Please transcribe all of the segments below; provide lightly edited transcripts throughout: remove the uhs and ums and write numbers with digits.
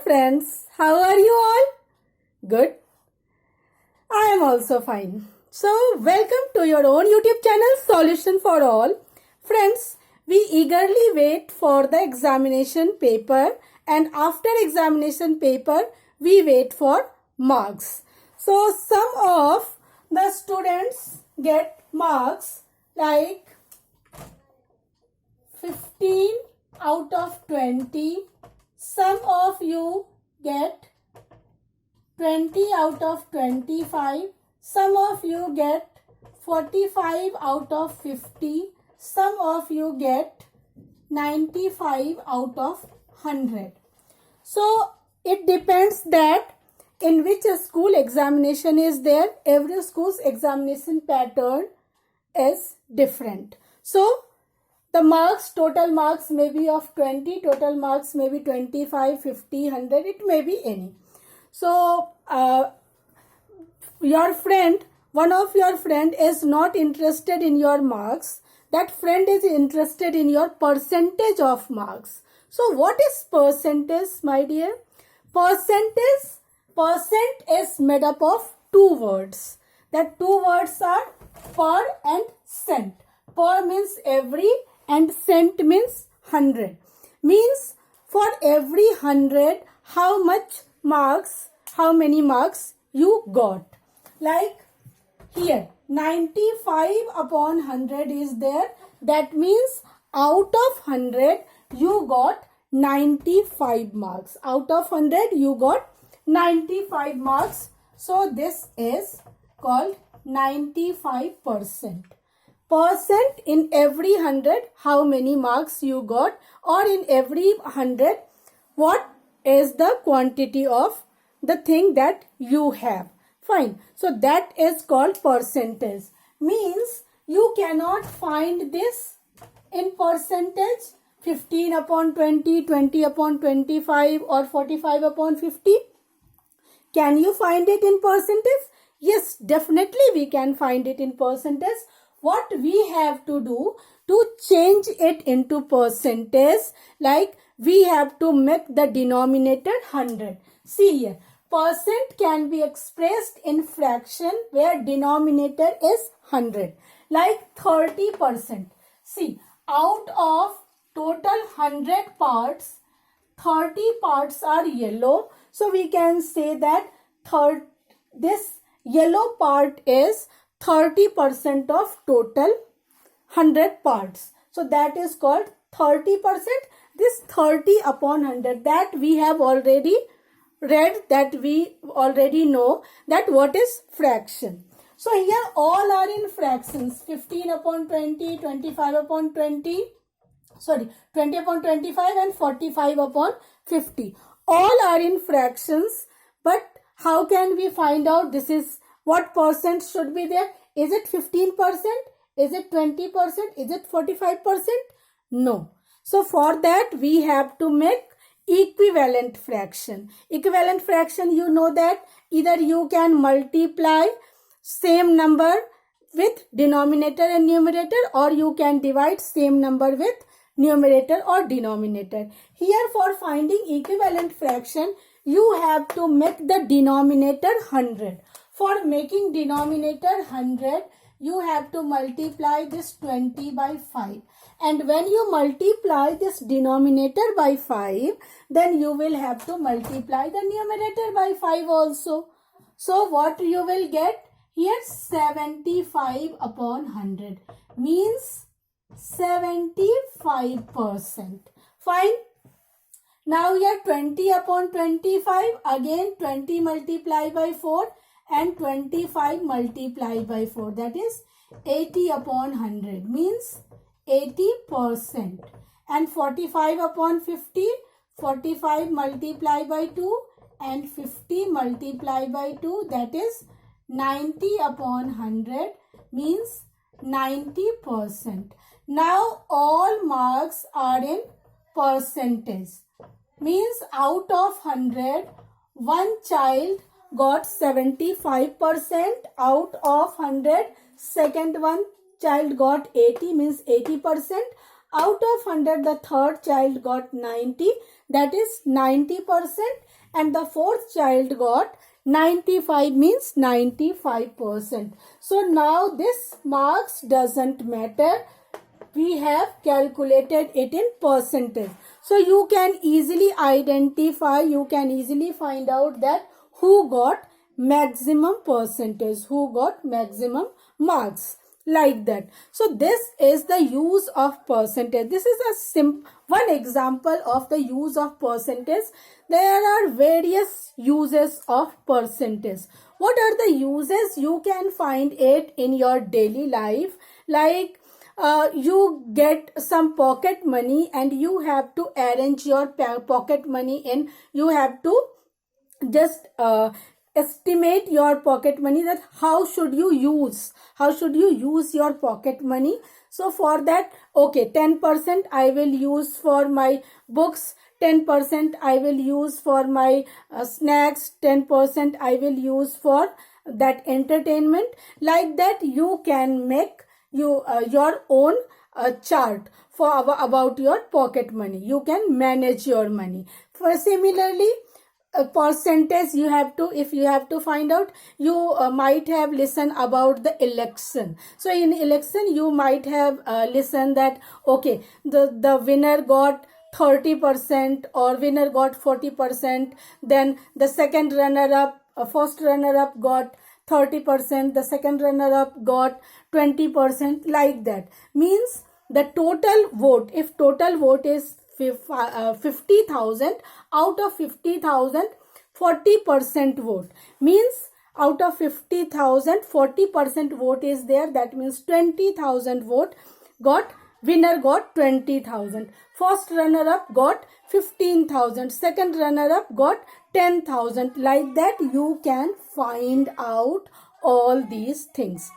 friends, how are you all? Good. I am also fine. So, welcome to your own YouTube channel, Solution for All. Friends, we eagerly wait for the examination paper, and after examination paper, we wait for marks. So, some of the students get marks like 15 out of 20. Some of you get 20 out of 25. Some of you get 45 out of 50. Some of you get 95 out of 100. So it depends that in which school examination is there. Every school's examination pattern is different. So the marks, total marks may be of 20, total marks may be 25, 50, 100, it may be any. So, your friend, one of your friend is not interested in your marks. That friend is interested in your percentage of marks. So, what is percentage, my dear? Percent is made up of two words. That two words are per and cent. Per means every and cent means 100. Means for every 100, how many marks you got. Like here, 95 upon 100 is there. That means out of 100, you got 95 marks. Out of 100, you got 95 marks. So this is called 95%. Percent in every 100, how many marks you got, or in every 100, what is the quantity of the thing that you have. Fine. So that is called percentage. Means you cannot find this in percentage. 15 upon 20, 20 upon 25 or 45 upon 50. Can you find it in percentage? Yes, definitely we can find it in percentage. What we have to do to change it into percentage, like we have to make the denominator 100. See here, percent can be expressed in fraction where denominator is 100. Like 30%. See, out of total 100 parts, 30 parts are yellow. So we can say that this yellow part is 30% of total 100 parts. So that is called 30%. This 30 upon 100, that we have already read, that we already know that what is fraction. So here all are in fractions. 15 upon 20, 25 upon 20, 20 upon 25 and 45 upon 50. All are in fractions. But how can we find out this is what percent should be there? Is it 15%? Is it 20%? Is it 45%? No. So for that we have to make equivalent fraction. Equivalent fraction, you know that either you can multiply same number with denominator and numerator, or you can divide same number with numerator or denominator. Here for finding equivalent fraction, you have to make the denominator 100. For making denominator 100, you have to multiply this 20 by 5. And when you multiply this denominator by 5, then you will have to multiply the numerator by 5 also. So what you will get? Here 75 upon 100 means 75%. Fine. Now here 20 upon 25, again 20 multiplied by 4 and 25 multiplied by 4, that is 80 upon 100 means 80%. And 45 upon 50, 45 multiplied by 2 and 50 multiplied by 2, that is 90 upon 100 means 90%. Now all marks are in percentage. Means out of 100, one child got 75%. Out of 100, second one child got 80 means 80%. Out of 100, the third child got 90. that is 90%, and the fourth child got 95, means 95%. So now this marks doesn't matter. We have calculated it in percentage. So you can easily identify, you can easily find out that who got maximum percentage, who got maximum marks, like that. So this is the use of percentage. This is a one example of the use of percentage. There are various uses of percentage. What are the uses? You can find it in your daily life, like you get some pocket money and you have to arrange your pocket money in, you have to just estimate your pocket money, that how should you use your pocket money. So for that, okay, 10% I will use for my books, 10% I will use for my snacks, 10% I will use for that entertainment. Like that you can make your own chart for about your pocket money. You can manage your money. For similarly, a percentage you have to, if you have to find out, you might have listened about the election. So in election you might have listened that okay, the winner got 30% or winner got 40%, then the second runner up, first runner up got 30%, the second runner up got 20%, like that. Means the total vote, if total vote is 50,000, out of 50,000, 40% vote, means out of 50,000, 40% vote is there. That means 20,000 vote got, winner got 20,000, first runner up got 15,000, second runner up got 10,000. Like that you can find out all these things.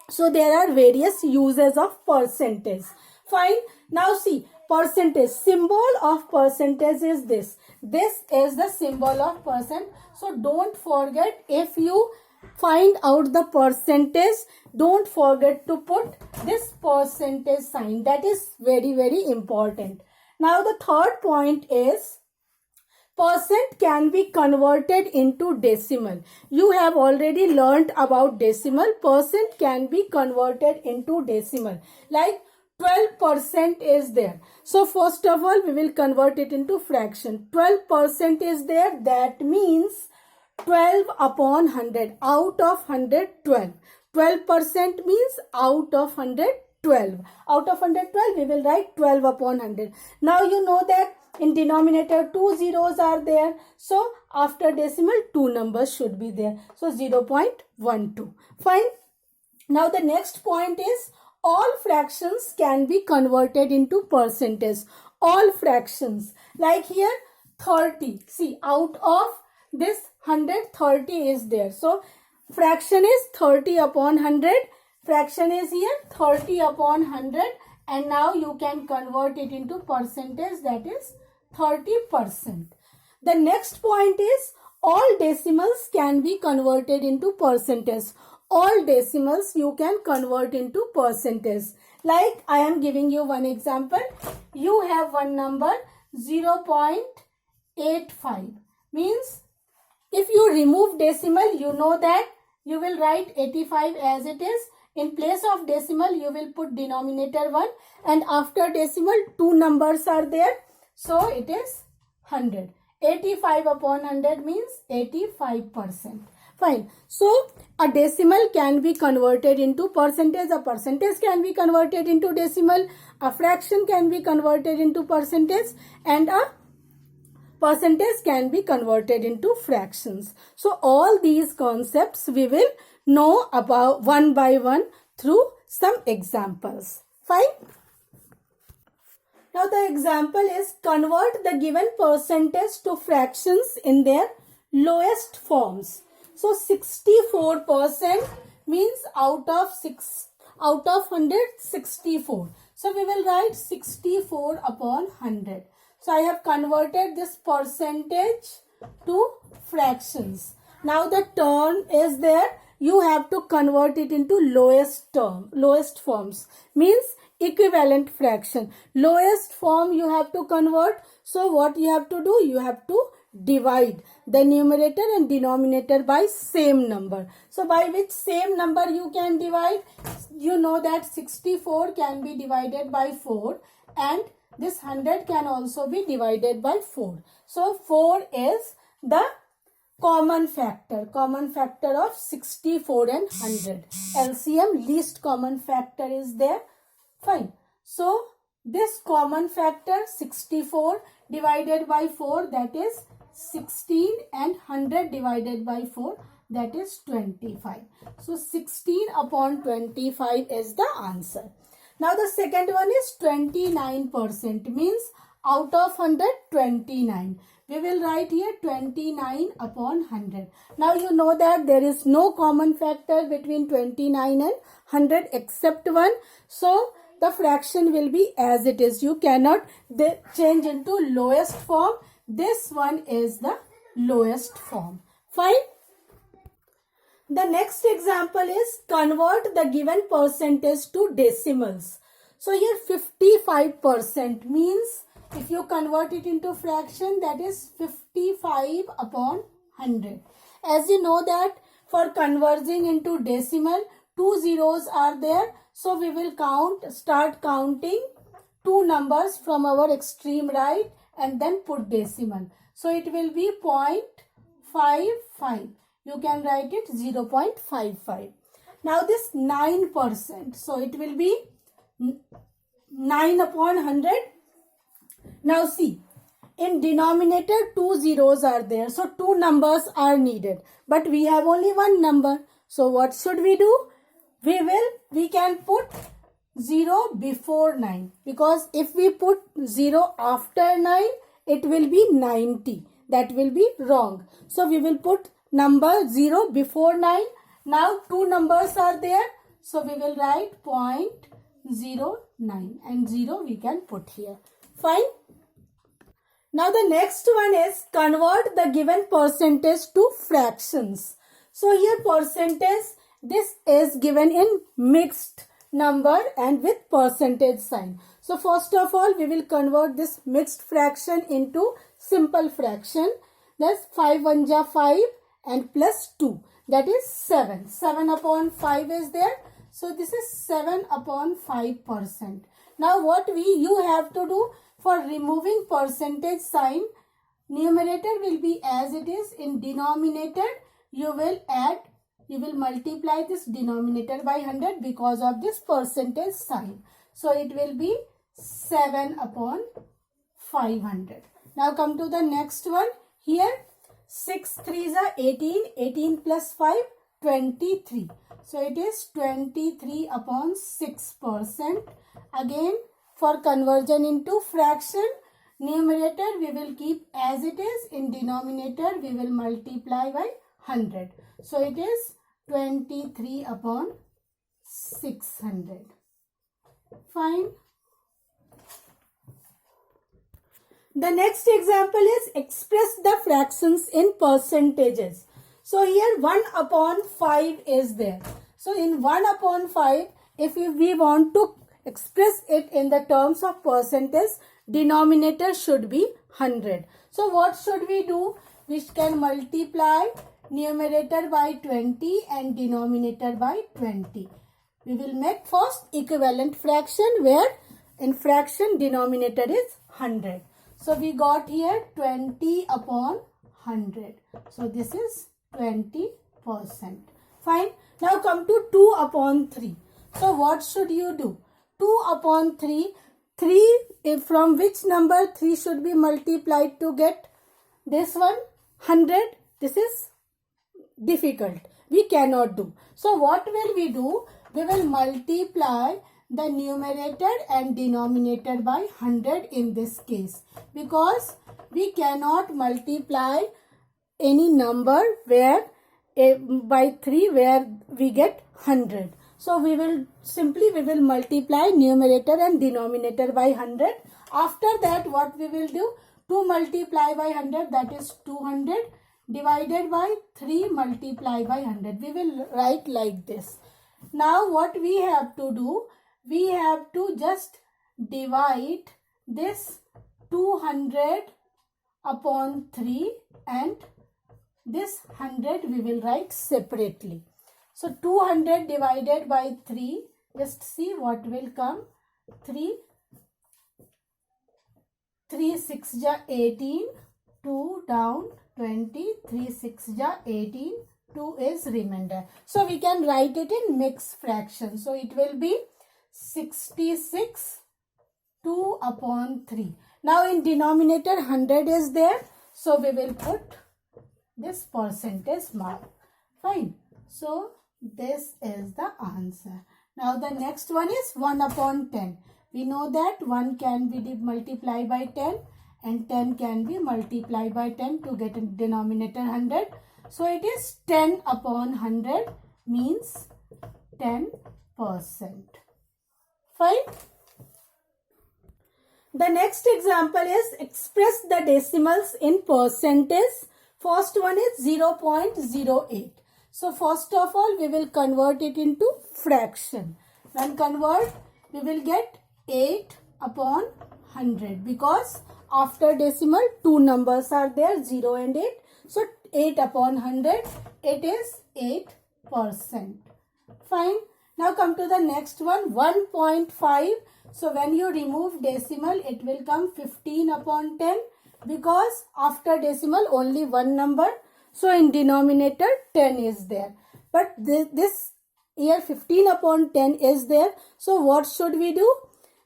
So there are various uses of percentage. Fine. Now see, percentage, symbol of percentage is this. This is the symbol of percent. So don't forget, if you find out the percentage, don't forget to put this percentage sign. That is very, very important. Now the third point is, percent can be converted into decimal. You have already learnt about decimal. Percent can be converted into decimal. Like 12% is there. So first of all, we will convert it into fraction. 12% is there. That means 12 upon 100. Out of 100, 12. 12% means out of 100, 12. Out of 112, we will write 12 upon 100. Now you know that in denominator 2 zeros are there. So after decimal, 2 numbers should be there. So 0.12. Fine. Now the next point is, all fractions can be converted into percentage. All fractions. Like here 30. See, out of this 100, 30 is there. So fraction is 30 upon 100. Fraction is here 30 upon 100. And now you can convert it into percentage, that is 30%. The next point is, all decimals can be converted into percentage. All decimals you can convert into percentage. Like I am giving you one example. You have one number 0.85. Means if you remove decimal, you know that you will write 85 as it is. In place of decimal, you will put denominator 1, and after decimal, 2 numbers are there. So it is 100. 85 upon 100 means 85%. Fine. So a decimal can be converted into percentage. A percentage can be converted into decimal. A fraction can be converted into percentage. And a percentage can be converted into fractions. So all these concepts we will know about one by one through some examples. Fine. Now the example is, convert the given percentage to fractions in their lowest forms. So 64% means out of 100, 64. So we will write 64 upon 100. So I have converted this percentage to fractions. Now the term is there. You have to convert it into lowest forms. Means equivalent fraction. Lowest form you have to convert. So what you have to do? You have to divide the numerator and denominator by same number. So by which same number you can divide? You know that 64 can be divided by 4 and this 100 can also be divided by 4. So 4 is the common factor of 64 and 100. LCM, least common factor, is there. Fine. So this common factor 64 divided by 4, that is 16, and 100 divided by 4, that is 25. So 16 upon 25 is the answer. Now the second one is 29%, means out of 100, 29. We will write here 29 upon 100. Now you know that there is no common factor between 29 and 100 except 1. So the fraction will be as it is. You cannot change into lowest form. This one is the lowest form. Fine. The next example is convert the given percentage to decimals. So here 55% means if you convert it into fraction, that is 55 upon 100. As you know that for converting into decimal, 2 zeros are there. So we will start counting 2 numbers from our extreme right and then put decimal. So it will be 0.55. You can write it 0.55. Now this 9%. So it will be 9 upon 100. Now see, in denominator 2 zeros are there. So 2 numbers are needed. But we have only 1 number. So what should we do? We can put 0 before 9. Because if we put 0 after 9, it will be 90. That will be wrong. So we will put number 0 before 9. Now 2 numbers are there. So we will write 0.09 and 0 we can put here. Fine. Now the next one is convert the given percentage to fractions. So here percentage, this is given in mixed number and with percentage sign. So first of all, we will convert this mixed fraction into simple fraction. That's 5 1 ja 5 and plus 2. That is 7. 7 upon 5 is there. So this is 7 upon 5%. Now what you have to do for removing percentage sign, numerator will be as it is. In denominator, you will multiply this denominator by 100 because of this percentage sign. So it will be 7 upon 500. Now come to the next one. Here 6 3s are 18. 18 plus 5, 23. So it is 23 upon 6%. Again, for conversion into fraction, numerator we will keep as it is. In denominator, we will multiply by 100. So it is 23 upon 600. Fine. The next example is express the fractions in percentages. So here 1 upon 5 is there. So in 1 upon 5, if we want to express it in the terms of percentage, denominator should be 100. So what should we do? We can multiply numerator by 20 and denominator by 20. We will make first equivalent fraction where in fraction denominator is 100. So we got here 20 upon 100. So this is 20%. Fine. Now come to 2 upon 3. So what should you do? 2 upon 3. 3, from which number 3 should be multiplied to get this one? 100. This is difficult. We cannot do. So what will we do? We will multiply the numerator and denominator by 100 in this case. Because we cannot multiply any number where by 3 where we get 100. So we will multiply numerator and denominator by 100. After that what we will do? 2 multiply by 100, that is 200, divided by 3 multiply by 100. We will write like this. Now what we have to do? we have to just divide this 200 upon 3 and this 100 we will write separately. So 200 divided by 3, just see what will come. 3 6 ja 18, 2 down 20, 3 6 ja 18, 2 is remainder. So we can write it in mixed fraction. So it will be 66 2 upon 3. Now in denominator 100 is there. So we will put this percentage mark. Fine. So this is the answer. Now the next one is 1 upon 10. We know that 1 can be multiplied by 10 and 10 can be multiplied by 10 to get a denominator 100. So it is 10 upon 100 means 10%. Fine. The next example is express the decimals in percentage. First one is 0.08. So first of all we will convert it into fraction. When convert, we will get 8 upon 100 because after decimal two numbers are there, 0 and 8. So 8 upon 100, it is 8%. Fine. Now come to the next one, 1.5. So when you remove decimal, it will come 15 upon 10 because after decimal only one number. So in denominator 10 is there. But this here 15 upon 10 is there. So what should we do?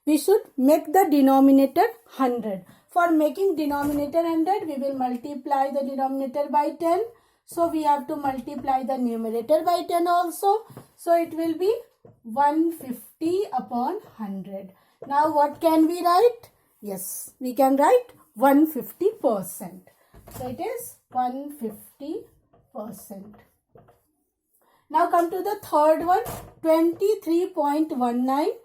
We should make the denominator 100. For making denominator 100, we will multiply the denominator by 10. So we have to multiply the numerator by 10 also. So it will be 150 upon 100. Now what can we write? Yes, we can write 150%. So it is 150%. Now come to the third one, 23.19.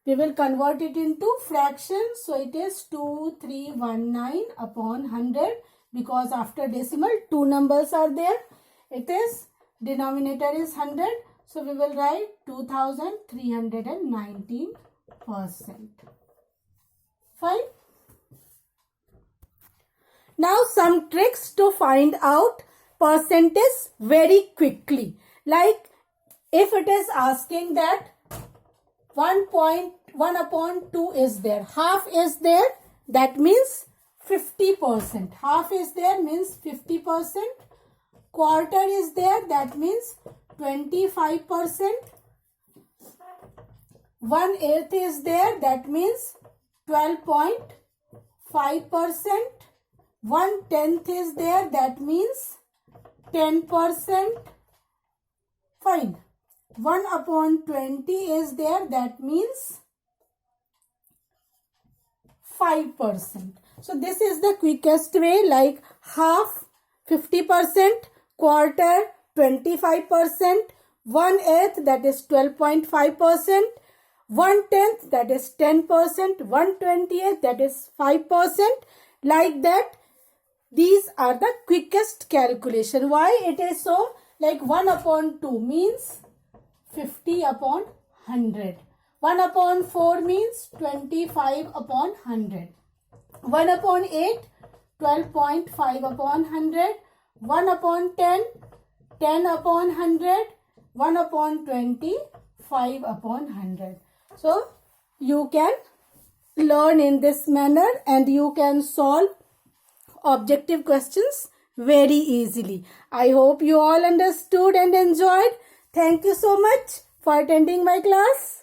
We will convert it into fractions. So it is 2319 upon 100 because after decimal two numbers are there. It is denominator is 100. So we will write 2319%. Fine. Now some tricks to find out percentage very quickly. Like if it is asking that 1.1 upon 2 is there, half is there, that means 50%. Half is there means 50%. Quarter is there, that means 25%. 1/8 is there, that means 12.5%. 1/10 is there, that means 10%. Fine. 1 upon 20 is there, that means 5%. So this is the quickest way, like half 50%, quarter 25%, 1/8 that is 12.5%, 1/10 that is 10%, 1/28 that is 5%. Like that, these are the quickest calculation. Why it is so? Like 1 upon 2 means 50 upon 100. 1 upon 4 means 25 upon 100. 1 upon 8, 12.5 upon 100. 1 upon 10, 10 upon 100. 1 upon 20, 5 upon 100. So you can learn in this manner and you can solve objective questions very easily. I hope you all understood and enjoyed. Thank you so much for attending my class.